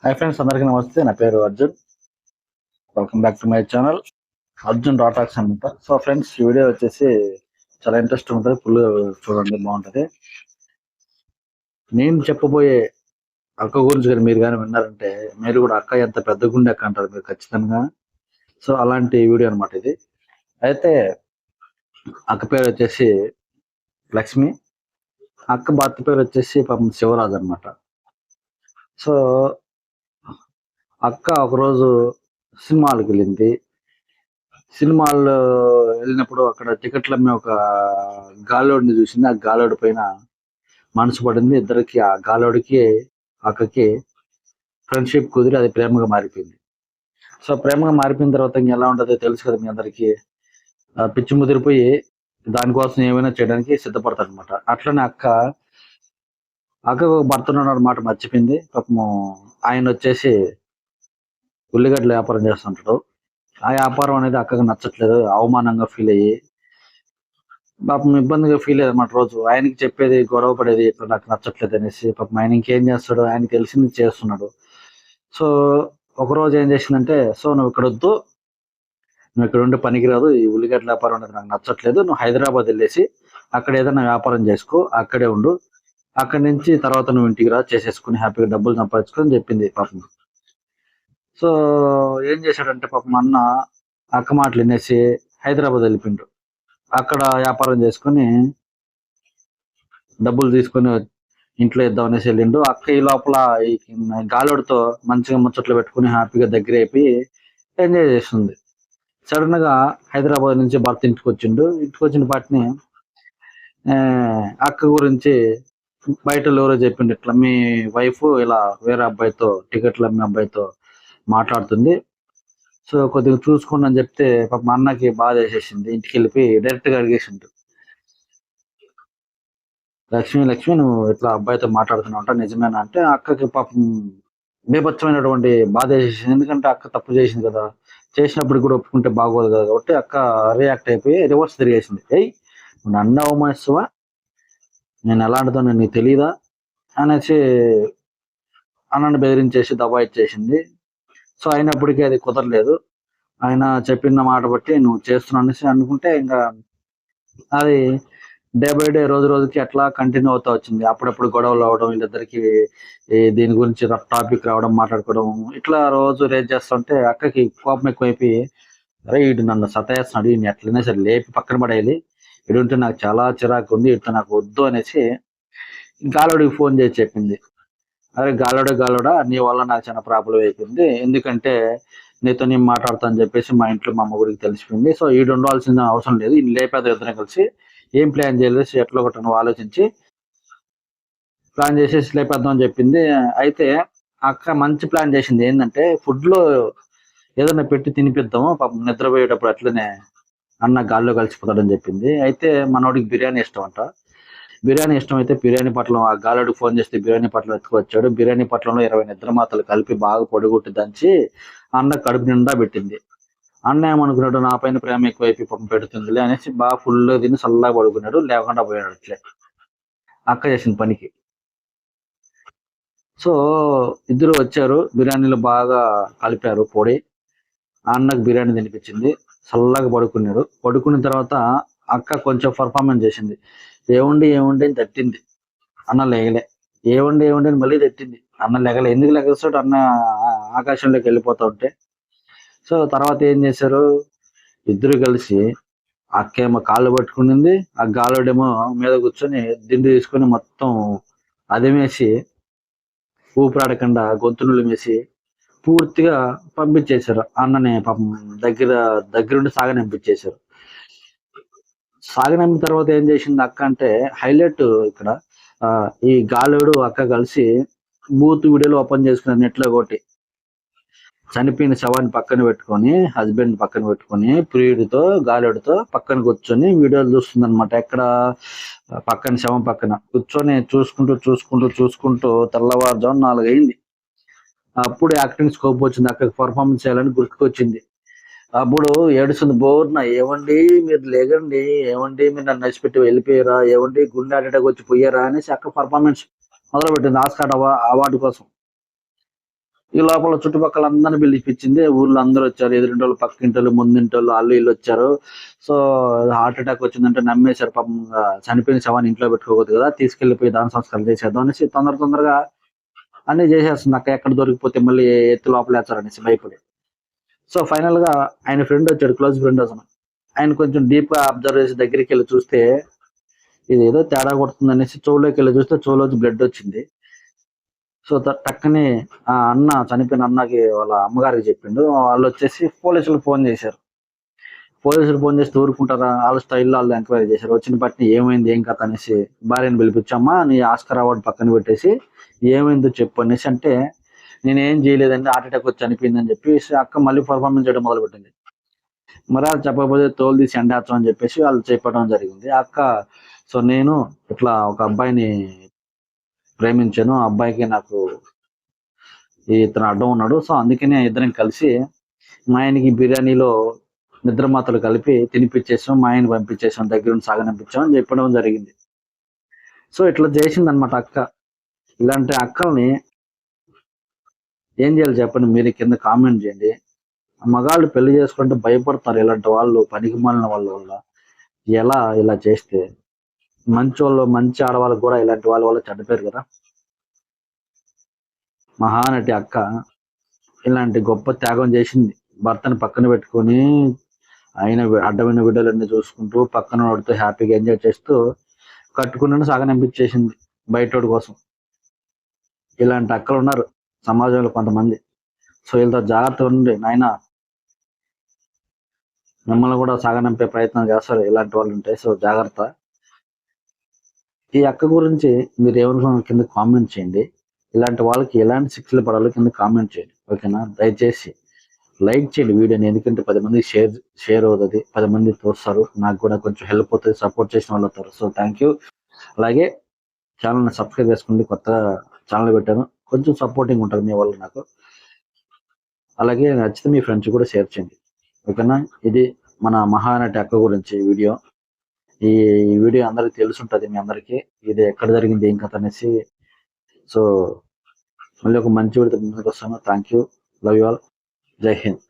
Hi friends, అందరికీ నమస్తే. నా పేరు Arjun. Welcome back to my channel Arjun డాటాక్స్ అనమాట. సో ఫ్రెండ్స్, ఈ వీడియో వచ్చేసి చాలా ఇంట్రెస్ట్ ఉంటుంది. ఫుల్ చూడండి, బాగుంటుంది. నేను చెప్పబోయే అక్క గురించి కానీ మీరు కానీ విన్నారంటే మీరు కూడా అక్క ఎంత పెద్ద గుండె అక్క అంటారు మీరు ఖచ్చితంగా. సో అలాంటి వీడియో అనమాట ఇది. అయితే అక్క పేరు వచ్చేసి లక్ష్మి. అక్క భర్త పేరు వచ్చేసి పాపం శివరాజు అనమాట. సో అక్క ఒకరోజు సినిమాలకు వెళ్ళింది. సినిమాల్లో వెళ్ళినప్పుడు అక్కడ టికెట్లు అమ్మే ఒక గాలోడిని చూసింది. ఆ గాలోడి పైన మనసు పడింది. ఇద్దరికి, ఆ గాలోడికి అక్కకి ఫ్రెండ్షిప్ కుదిరి అది ప్రేమగా మారిపోయింది. సో ప్రేమగా మారిపోయిన తర్వాత ఇంక ఎలా ఉంటుందో తెలుసు కదా మీ అందరికి. పిచ్చి ముదిరిపోయి దానికోసం ఏమైనా చేయడానికి సిద్ధపడతారు అనమాట. అట్లనే అక్కకు భర్త ఉన్నాడు మాట మర్చిపోయింది. పాపము ఆయన వచ్చేసి ఉల్లిగడ్డల వ్యాపారం చేస్తుంటాడు. ఆ వ్యాపారం అనేది అక్కకు నచ్చట్లేదు. అవమానంగా ఫీల్ అయ్యి పాపం ఇబ్బందిగా ఫీల్ అయ్యేది అన్నమాట. రోజు ఆయనకి చెప్పేది, గొడవ పడేది, ఇట్లా నాకు నచ్చట్లేదు అనేసి. పాపం ఆయన ఇంకేం చేస్తాడు, ఆయనకి తెలిసింది చేస్తున్నాడు. సో ఒక రోజు ఏం చేసిందంటే, సో నువ్వు ఇక్కడ వద్దు, నువ్వు ఇక్కడ ఉండే పనికిరాదు, ఈ ఉల్లిగడ్డ వ్యాపారం అనేది నాకు నచ్చట్లేదు, నువ్వు హైదరాబాద్ వెళ్ళేసి అక్కడ ఏదైనా వ్యాపారం చేసుకో, అక్కడే ఉండు, అక్కడి నుంచి తర్వాత నువ్వు ఇంటికి రా, చేసేసుకుని హ్యాపీగా డబ్బులు సంపాదించుకొని చెప్పింది పాపం. సో ఏం చేశాడంటే పాపం అన్న అక్క మాటలు వినేసి హైదరాబాద్ వెళ్ళిపోయిండు. అక్కడ వ్యాపారం చేసుకుని డబ్బులు తీసుకొని ఇంట్లో ఇద్దాం అనేసి వెళ్ళిండు. అక్క ఈ లోపల ఈ గాలోడితో మంచిగా ముచ్చట్లు పెట్టుకుని హ్యాపీగా దగ్గర అయిపోయి ఎంజాయ్ చేస్తుంది. సడన్ గా హైదరాబాద్ నుంచి భర్త ఇంటికి వచ్చిండు. ఇంటికి వచ్చిన పాటిని అక్క గురించి బయట ఎవరో చెప్పిండు, ఇట్లా మీ వైఫ్ ఇలా వేరే అబ్బాయితో, టికెట్లు అమ్మే అబ్బాయితో మాట్లాడుతుంది, సో కొద్దిగా చూసుకోండి అని చెప్తే పాపం అన్నకి బాధ వేసేసింది. ఇంటికి వెళ్ళిపోయి డైరెక్ట్ గా అడిగేసిండు, లక్ష్మి లక్ష్మి నువ్వు ఇట్లా అబ్బాయితో మాట్లాడుతున్నావు అంట, నిజమేనా అంటే అక్కకి పాపం బీభత్సమైనటువంటి బాధ వేసేసింది. ఎందుకంటే అక్క తప్పు చేసింది కదా, చేసినప్పుడు కూడా ఒప్పుకుంటే బాగోదు కదా. కాబట్టి అక్క రియాక్ట్ అయిపోయి రివర్స్ తిరిగేసింది. నువ్వు నన్ను అవమానిస్తావా, నేను ఎలాంటిదో నీకు తెలీదా అనేసి అన్నను బెదిరించేసి దబాయిచ్చేసింది. సో అయినప్పటికీ అది కుదరలేదు. ఆయన చెప్పిన మాట బట్టి నువ్వు చేస్తున్నావు అనేసి అనుకుంటే ఇంకా అది డే బై డే, రోజు రోజుకి అట్లా కంటిన్యూ అవుతా వచ్చింది. అప్పుడప్పుడు గొడవలు అవడం, వీళ్ళిద్దరికి దీని గురించి టాపిక్ రావడం, మాట్లాడుకోవడం, ఇట్లా రోజు రేజ్ చేస్తుంటే అక్కకి కోపం ఎక్కువైపోయి, అరే వీడు నన్ను సతాయిస్తున్నాడు, వీడిని ఎట్లయినా సరే లేపి పక్కన పడేయాలి, వీడుంటే నాకు చాలా చిరాకు ఉంది, ఇట్లా నాకు వద్దు అనేసి గాలోడికి ఫోన్ చేసి చెప్పింది. అరే గాలోడా, నీ వల్ల నాకు చాలా ప్రాబ్లం అయిపోయింది. ఎందుకంటే నీతో నేను మాట్లాడతా అని చెప్పేసి మా ఇంట్లో మా అమ్మ గురికి తెలిసిపోయింది. సో ఈడు ఉండాల్సిన అవసరం లేదు, ఈయన లేపేద ఇద్దరం కలిసి ఏం ప్లాన్ చేయలేదు, ఎట్లా ఒకటి నువ్వు ఆలోచించి ప్లాన్ చేసేసి లేపేద్దాం అని చెప్పింది. అయితే అక్క మంచి ప్లాన్ చేసింది. ఏంటంటే ఫుడ్ లో ఏదైనా పెట్టి తినిపిద్దాము, పాపం నిద్రపోయేటప్పుడు అట్లనే అన్న గాల్లో కలిసిపోతాడని చెప్పింది. అయితే మనోడికి బిర్యానీ ఇష్టం అంట. బిర్యానీ ఇష్టమైతే బిర్యానీ పట్లం, ఆ గాలోడికి ఫోన్ చేస్తే బిర్యానీ పట్లం ఎత్తుకొచ్చాడు. బిర్యానీ పట్లంలో 20 నిద్రమాతలు కలిపి బాగా పొడిగొట్టి దంచి అన్న కడుపు నిండా పెట్టింది. అన్న ఏమనుకున్నాడు, నా పైన ప్రేమ ఎక్కువైపు పాపం పెడుతుందిలే అనేసి బాగా ఫుల్ తిని చల్లగా పడుకున్నాడు, లేకుండా పోయాడు అట్లే అక్క చేసిన పనికి. సో ఇద్దరు వచ్చారు, బిర్యానీలో బాగా కలిపారు పొడి. అన్నకు బిర్యానీ తినిపించింది, చల్లగా పడుకున్నాడు. పడుకున్న తర్వాత అక్క కొంచెం పర్ఫార్మెన్స్ చేసింది. ఏముండి ఏముండి అని తట్టింది, అన్న లేగలే. ఏముండి ఏముండి అని మళ్ళీ తట్టింది, అన్న లేగలే. ఎందుకు లెగస్తాడు, అన్న ఆకాశంలోకి వెళ్ళిపోతా ఉంటే. సో తర్వాత ఏం చేశారు, ఇద్దరు కలిసి అక్కేమో కాళ్ళు పట్టుకునింది, ఆ గాలోడేమో మీద కూర్చొని దిండు తీసుకొని మొత్తం అదిమేసి ఊపిరాడకుండా గొంతునులు వేసి పూర్తిగా పంపించేశారు. అన్నని పాపం దగ్గరుండి సాగనంపించేశారు. సాగనంపిన తర్వాత ఏం చేసింది అక్క అంటే, హైలైట్ ఇక్కడ ఈ గాలోడు అక్క కలిసి బూత్ వీడియోలు ఓపెన్ చేసుకున్నారు నెట్లో ఒకటి. చనిపోయిన శవాన్ని పక్కన పెట్టుకొని, హస్బెండ్ పక్కన పెట్టుకొని, ప్రియుడితో గాలోడితో పక్కన కూర్చొని వీడియోలు చూస్తుంది అనమాట. ఎక్కడ పక్కన శవం పక్కన కూర్చొని చూసుకుంటూ చూసుకుంటూ చూసుకుంటూ తెల్లవారుజాము 4 అయింది. అప్పుడు యాక్టింగ్ స్కోప్ వచ్చింది, అక్కడికి పర్ఫార్మెన్స్ చేయాలని గుర్తుకొచ్చింది. అప్పుడు ఏడుస్తుంది బోర్న, ఏమండి మీరు లేగండి, ఏమండి మీరు నన్ను నచ్చిపెట్టి వెళ్ళిపోయారా, ఏమండి గుండె అటాక్ వచ్చి పోయారా అనేసి అక్క పర్ఫార్మెన్స్ మొదలుపెట్టింది ఆస్కార్ అవార్డు కోసం. ఈ లోపల చుట్టుపక్కల అందరిని పిలిపించింది. ఊర్లో అందరూ వచ్చారు. ఎదురింటోళ్ళు, పక్కింటోళ్ళు, ముందింటోళ్ళు, వాళ్ళు వీళ్ళు వచ్చారు. సో హార్ట్ అటాక్ వచ్చిందంటే నమ్మేశారు. పాపం చనిపోయిన శవాన్ని ఇంట్లో పెట్టుకోకూడదు కదా, తీసుకెళ్లిపోయి దాన సంస్కారం చేసేద్దాం అనేసి తొందరగా అన్ని చేసేస్తుంది అక్క. ఎక్కడ దొరికిపోతే మళ్ళీ ఎత్తి లోపలేస్తారనేసి భయపడి. సో ఫైనల్ గా ఆయన ఫ్రెండ్ వచ్చాడు, క్లోజ్ ఫ్రెండ్ అతను. ఆయన కొంచెం డీప్ గా అబ్జర్వ్ చేసి దగ్గరికి వెళ్ళి చూస్తే ఇది ఏదో తేడా కొడుతుంది అనేసి చెవులోకి వెళ్ళి చూస్తే చెవులోంచి బ్లడ్ వచ్చింది. సో టక్కని ఆ అన్న, చనిపోయిన అన్నకి వాళ్ళ అమ్మగారికి చెప్పిండు. వాళ్ళు వచ్చేసి పోలీసులకు ఫోన్ చేశారు. పోలీసులు ఫోన్ చేసి ఊరుకుంటారా, వాళ్ళ స్టైల్లో వాళ్ళు ఎంక్వైరీ చేశారు. వచ్చిన పట్టిని ఏమైంది ఏం కథ అనేసి భార్యను పిలిపించమ్మా, నీ ఆస్కర్ అవార్డు పక్కన పెట్టేసి ఏమైందో చెప్పు అనేసి అంటే, నేనేం చేయలేదండి, హార్ట్ అటాక్ వచ్చి చనిపోయిందని చెప్పి అక్క మళ్ళీ పర్ఫార్మెన్స్ చేయడం మొదలుపెట్టింది. మరి అది చెప్పకపోతే తోలు తీసి ఎండేస్తాం అని చెప్పేసి వాళ్ళు చెప్పడం జరిగింది. అక్క సో నేను ఇట్లా ఒక అబ్బాయిని ప్రేమించాను, ఆ అబ్బాయికి నాకు ఇతను అడ్డం ఉన్నాడు. సో అందుకనే ఇద్దరం కలిసి మా ఆయనకి బిర్యానీలో నిద్ర మాత్రలు కలిపి తినిపించేసాం, మా ఆయన్ని పంపించేసాం, దగ్గర నుండి సాగనంపించాం అని చెప్పడం జరిగింది. సో ఇట్లా చేసింది అనమాట అక్క. ఇలాంటి అక్కల్ని ఏం చేయాలి చెప్పండి, మీరు కింద కామెంట్ చేయండి. మగాళ్ళు పెళ్లి చేసుకుంటే భయపడతారు ఇలాంటి వాళ్ళు, పనికి మాలిన వాళ్ళ వల్ల. ఎలా ఇలా చేస్తే మంచోళ్ళు, మంచి ఆడవాళ్ళకు కూడా ఇలాంటి వాళ్ళ వల్ల చనిపోయారు కదా. మహానటి అక్క ఇలాంటి గొప్ప త్యాగం చేసింది. భర్తను పక్కన పెట్టుకొని ఆయన అడ్డమైన బిడ్డలన్నీ చూసుకుంటూ పక్కన వాడితో హ్యాపీగా ఎంజాయ్ చేస్తూ కట్టుకున్న సాగనంపించేసింది బయటోడి కోసం. ఇలాంటి అక్కలు ఉన్నారు సమాజంలో కొంతమంది. సో వీళ్ళతో జాగ్రత్తగా ఉండి నాయన, మిమ్మల్ని కూడా సాగనంపే ప్రయత్నం చేస్తారు ఇలాంటి వాళ్ళు ఉంటే. సో జాగ్రత్త. ఈ అక్క గురించి మీరు ఏమనుకున్న కింద కామెంట్ చేయండి. ఇలాంటి వాళ్ళకి ఎలాంటి శిక్షలు పడాలో కింద కామెంట్ చేయండి, ఓకేనా. దయచేసి లైక్ చేయండి వీడియోని, ఎందుకంటే 10 మందికి షేర్ అవుతుంది, 10 మంది చూస్తారు, నాకు కూడా కొంచెం హెల్ప్ అవుతుంది, సపోర్ట్ చేసిన వాళ్ళు అవుతారు. So thank you. అలాగే ఛానల్ని సబ్స్క్రైబ్ చేసుకోండి, కొత్త ఛానల్ పెట్టాను, కొంచెం సపోర్టింగ్ ఉంటుంది మీ వాళ్ళు నాకు. అలాగే నచ్చితే మీ ఫ్రెండ్స్ కూడా షేర్ చేయండి, ఓకేనా. ఇది మన మహానటి అక్క గురించి వీడియో. ఈ వీడియో అందరికి తెలుసుంటుంది మీ అందరికీ, ఇది ఎక్కడ జరిగింది ఏం కథ అనేసి. సో మళ్ళీ ఒక మంచి వీడియో ముందుకు వస్తాను. Thank you, love you all, జై హింద్.